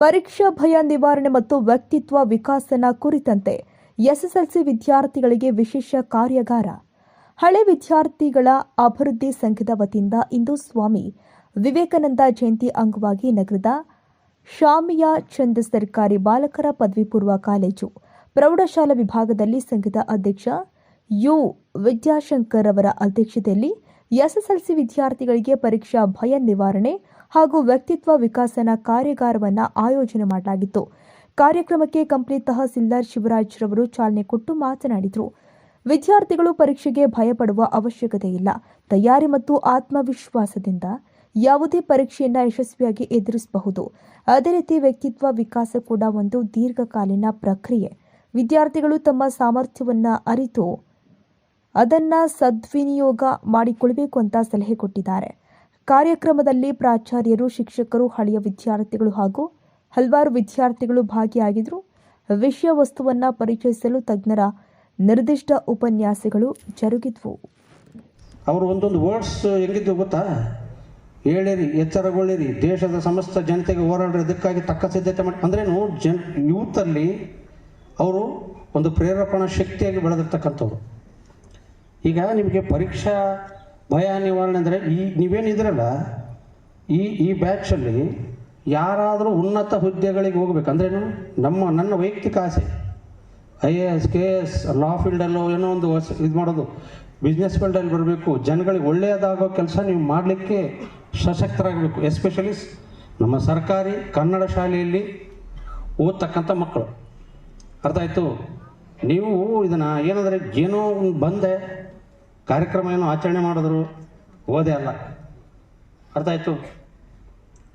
ಪರೀಕ್ಷಾ ಭಯ ನಿವಾರಣೆ ಮತ್ತು ವ್ಯಕ್ತಿತ್ವ ವಿಕಾಸನ ಕುರಿತಂತೆ ಎಸ್ಎಸ್ಎಲ್ಸಿ ವಿದ್ಯಾರ್ಥಿಗಳಿಗೆ ವಿಶೇಷ ಕಾರ್ಯಾಗಾರ. ಹಳೆ ವಿದ್ಯಾರ್ಥಿಗಳ ಅಭಿವೃದ್ಧಿ ಸಂಘದ ವತಿಯಿಂದ ಇಂದು ಸ್ವಾಮಿ ವಿವೇಕಾನಂದ ಜಯಂತಿ ಅಂಗವಾಗಿ ನಗರದ ಶಾಮಿಯಾ ಚಂದ್ ಸರ್ಕಾರಿ ಬಾಲಕರ ಪದವಿ ಪೂರ್ವ ಕಾಲೇಜು ಪ್ರೌಢಶಾಲಾ ವಿಭಾಗದಲ್ಲಿ ಸಂಘದ ಅಧ್ಯಕ್ಷ ಯು ವಿದ್ಯಾಶಂಕರ್ ಅವರ ಅಧ್ಯಕ್ಷತೆಯಲ್ಲಿ ಎಸ್ಎಸ್ಎಲ್ಸಿ ವಿದ್ಯಾರ್ಥಿಗಳಿಗೆ ಪರೀಕ್ಷಾ ಭಯ ನಿವಾರಣೆ ಹಾಗೂ ವ್ಯಕ್ತಿತ್ವ ವಿಕಾಸನ ಕಾರ್ಯಾಗಾರವನ್ನು ಆಯೋಜನೆ ಮಾಡಲಾಗಿತ್ತು. ಕಾರ್ಯಕ್ರಮಕ್ಕೆ ಕಂಪ್ಲಿ ತಹಸೀಲ್ದಾರ್ ಶಿವರಾಜ್ ರವರು ಚಾಲನೆ ಕೊಟ್ಟು ಮಾತನಾಡಿದರು. ವಿದ್ಯಾರ್ಥಿಗಳು ಪರೀಕ್ಷೆಗೆ ಭಯಪಡುವ ಅವಶ್ಯಕತೆ ಇಲ್ಲ. ತಯಾರಿ ಮತ್ತು ಆತ್ಮವಿಶ್ವಾಸದಿಂದ ಯಾವುದೇ ಪರೀಕ್ಷೆಯನ್ನು ಯಶಸ್ವಿಯಾಗಿ ಎದುರಿಸಬಹುದು. ಅದೇ ರೀತಿ ವ್ಯಕ್ತಿತ್ವ ವಿಕಾಸ ಕೂಡ ಒಂದು ದೀರ್ಘಕಾಲೀನ ಪ್ರಕ್ರಿಯೆ. ವಿದ್ಯಾರ್ಥಿಗಳು ತಮ್ಮ ಸಾಮರ್ಥ್ಯವನ್ನು ಅರಿತು ಅದನ್ನು ಸದ್ವಿನಿಯೋಗ ಮಾಡಿಕೊಳ್ಳಬೇಕು ಅಂತ ಸಲಹೆ ಕೊಟ್ಟಿದ್ದಾರೆ. ಕಾರ್ಯಕ್ರಮದಲ್ಲಿ ಪ್ರಾಚಾರ್ಯರು, ಶಿಕ್ಷಕರು, ಹಳೆಯ ವಿದ್ಯಾರ್ಥಿಗಳು ಹಾಗೂ ಹಲವಾರು ವಿದ್ಯಾರ್ಥಿಗಳು ಭಾಗಿಯಾಗಿದ್ದರು. ವಿಷಯ ವಸ್ತುವನ್ನು ಪರಿಚಯಿಸಲು ತಜ್ಞರ ನಿರ್ದಿಷ್ಟ ಉಪನ್ಯಾಸಗಳು ಜರುಗಿದ್ವು. ಅವರು ಒಂದೊಂದು ವರ್ಡ್ಸ್ ಹೆಂಗಿದ್ದು ಗೊತ್ತಾ? ಹೇಳಿರಿ, ಎಚ್ಚರಗೊಳ್ಳಿರಿ, ದೇಶದ ಸಮಸ್ತ ಜನತೆಗೆ ಹೋರಾಡ್ರಿ, ಅದಕ್ಕಾಗಿ ತಕ್ಕ ಸಿದ್ಧತೆ ಮಾಡಿ ಅಂದ್ರೇನು. ಯೂತಲ್ಲಿ ಅವರು ಒಂದು ಪ್ರೇರೇಪಣಾ ಶಕ್ತಿಯಾಗಿ ಬೆಳೆದಿರ್ತಕ್ಕಂಥವ್ರು. ಈಗ ನಿಮಗೆ ಪರೀಕ್ಷಾ ಭಯ ನಿವಾರಣೆ ಅಂದರೆ ನೀವೇನಿದ್ರಲ್ಲ ಈ ಬ್ಯಾಚಲ್ಲಿ ಯಾರಾದರೂ ಉನ್ನತ ಹುದ್ದೆಗಳಿಗೆ ಹೋಗ್ಬೇಕು ಅಂದ್ರೇನು, ನನ್ನ ವೈಯಕ್ತಿಕ ಆಸೆ IAS, KS, ಲಾ ಫೀಲ್ಡಲ್ಲೋ ಏನೋ ಒಂದು ಇದು ಮಾಡೋದು, ಬಿಸ್ನೆಸ್ ಫೀಲ್ಡಲ್ಲಿ ಬರಬೇಕು, ಜನಗಳಿಗೆ ಒಳ್ಳೆಯದಾಗೋ ಕೆಲಸ ನೀವು ಮಾಡಲಿಕ್ಕೆ ಸಶಕ್ತರಾಗಬೇಕು. ಎಸ್ಪೆಷಲಿ ನಮ್ಮ ಸರ್ಕಾರಿ ಕನ್ನಡ ಶಾಲೆಯಲ್ಲಿ ಓದ್ತಕ್ಕಂಥ ಮಕ್ಕಳು. ಅರ್ಥ ಆಯಿತು? ನೀವು ಇದನ್ನು ಏನಂದರೆ ಏನೋ ಬಂದೆ ಕಾರ್ಯಕ್ರಮ ಏನೋ ಆಚರಣೆ ಮಾಡಿದ್ರು, ಓದೇ ಅಲ್ಲ. ಅರ್ಥ ಆಯಿತು?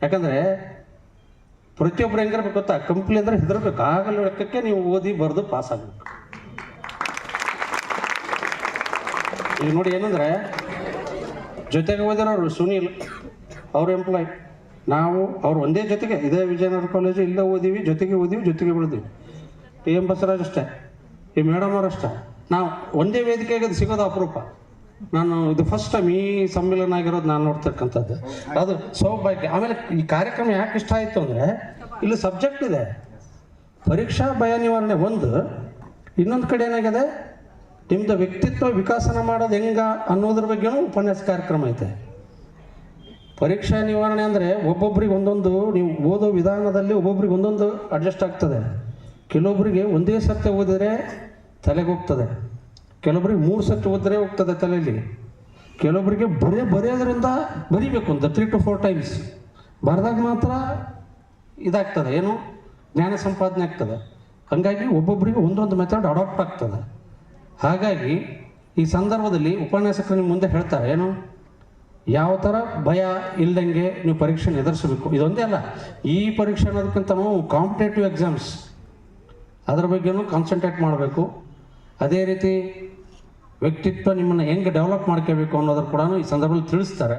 ಯಾಕಂದರೆ ಪ್ರತಿಯೊಬ್ಬರು ಹೆಂಗಿರ್ಬೇಕು ಗೊತ್ತಾ? ಕಂಪ್ಲಿ ಅಂದರೆ ಹೆದರ್ಬೇಕು. ಆಗಲ್ಲ ಲೆಕ್ಕಕ್ಕೆ ನೀವು ಓದಿ ಬರೆದು ಪಾಸ್ ಆಗಬೇಕು. ಈಗ ನೋಡಿ ಏನಂದರೆ ಜೊತೆಗೆ ಓದಿರೋರು ಸುನೀಲ್ ಅವರು ಎಂಪ್ಲಾಯ್, ನಾವು ಅವ್ರು ಒಂದೇ ಜೊತೆಗೆ ಇದೇ ವಿಜಯನಗರ ಕಾಲೇಜು ಇಲ್ಲೇ ಓದೀವಿ, ಜೊತೆಗೆ ಬೆಳೆದೀವಿ. TM ಬಸವರಾಜ್ ಅಷ್ಟೇ, ಈ ಮೇಡಮ್ ಅವರು ಅಷ್ಟೇ. ನಾವು ಒಂದೇ ವೇದಿಕೆಗೆ ಅದು ಸಿಗೋದು ಅಪರೂಪ. ನಾನು ಇದು ಫಸ್ಟ್ ಟೈಮ್ ಈ ಸಮ್ಮೇಳನ ಆಗಿರೋದು ನಾನು ನೋಡ್ತಕ್ಕಂಥದ್ದು, ಅದು ಸೌಭಾಗ್ಯ. ಆಮೇಲೆ ಈ ಕಾರ್ಯಕ್ರಮ ಯಾಕೆ ಇಷ್ಟ ಆಯಿತು ಅಂದರೆ ಇಲ್ಲಿ ಸಬ್ಜೆಕ್ಟ್ ಇದೆ, ಪರೀಕ್ಷಾ ಭಯ ನಿವಾರಣೆ ಒಂದು, ಇನ್ನೊಂದು ಕಡೆ ಏನಾಗಿದೆ ನಿಮ್ಮದು ವ್ಯಕ್ತಿತ್ವ ವಿಕಾಸನ ಮಾಡೋದು ಹೆಂಗ ಅನ್ನೋದ್ರ ಬಗ್ಗೆನೂ ಉಪನ್ಯಾಸ ಕಾರ್ಯಕ್ರಮ ಐತೆ. ಪರೀಕ್ಷಾ ನಿವಾರಣೆ ಅಂದರೆ ಒಬ್ಬೊಬ್ರಿಗೆ ಒಂದೊಂದು, ನೀವು ಓದೋ ವಿಧಾನದಲ್ಲಿ ಒಬ್ಬೊಬ್ರಿಗೆ ಒಂದೊಂದು ಅಡ್ಜಸ್ಟ್ ಆಗ್ತದೆ. ಕೆಲವೊಬ್ಬರಿಗೆ ಒಂದೇ ಸತ್ಯ ಓದಿದ್ರೆ ತಲೆಗೆ ಹೋಗ್ತದೆ, ಕೆಲವೊಬ್ಬರಿಗೆ 3 ಸತಿ ಓದಿದ್ರೆ ಹೋಗ್ತದೆ ತಲೆಯಲ್ಲಿ, ಕೆಲವೊಬ್ಬರಿಗೆ ಬರೆಯೋದ್ರಿಂದ ಬರೀಬೇಕು ಒಂದು 3 to 4 ಟೈಮ್ಸ್ ಬರೆದಾಗ ಮಾತ್ರ ಇದಾಗ್ತದೆ, ಏನು ಜ್ಞಾನ ಸಂಪಾದನೆ ಆಗ್ತದೆ. ಹಾಗಾಗಿ ಒಬ್ಬೊಬ್ಬರಿಗೆ ಒಂದೊಂದು ಮೆಥಡ್ ಅಡಾಪ್ಟ್ ಆಗ್ತದೆ. ಹಾಗಾಗಿ ಈ ಸಂದರ್ಭದಲ್ಲಿ ಉಪನ್ಯಾಸಕರು ನಿಮ್ಮ ಮುಂದೆ ಹೇಳ್ತಾರೆ, ಏನು ಯಾವ ಥರ ಭಯ ಇಲ್ದಂಗೆ ನೀವು ಪರೀಕ್ಷೆನ ಎದುರಿಸಬೇಕು. ಇದೊಂದೇ ಅಲ್ಲ, ಈ ಪರೀಕ್ಷೆ ಅನ್ನೋದಕ್ಕಿಂತ ನಾವು ಕಾಂಪಿಟೇಟಿವ್ ಎಕ್ಸಾಮ್ಸ್ ಅದರ ಬಗ್ಗೆನೂ ಕಾನ್ಸಂಟ್ರೇಟ್ ಮಾಡಬೇಕು. ಅದೇ ರೀತಿ ವ್ಯಕ್ತಿತ್ವ ನಿಮ್ಮನ್ನು ಹೆಂಗೆ ಡೆವಲಪ್ ಮಾಡ್ಕೋಬೇಕು ಅನ್ನೋದ್ರ ಕೂಡ ಈ ಸಂದರ್ಭದಲ್ಲಿ ತಿಳಿಸ್ತಾರೆ.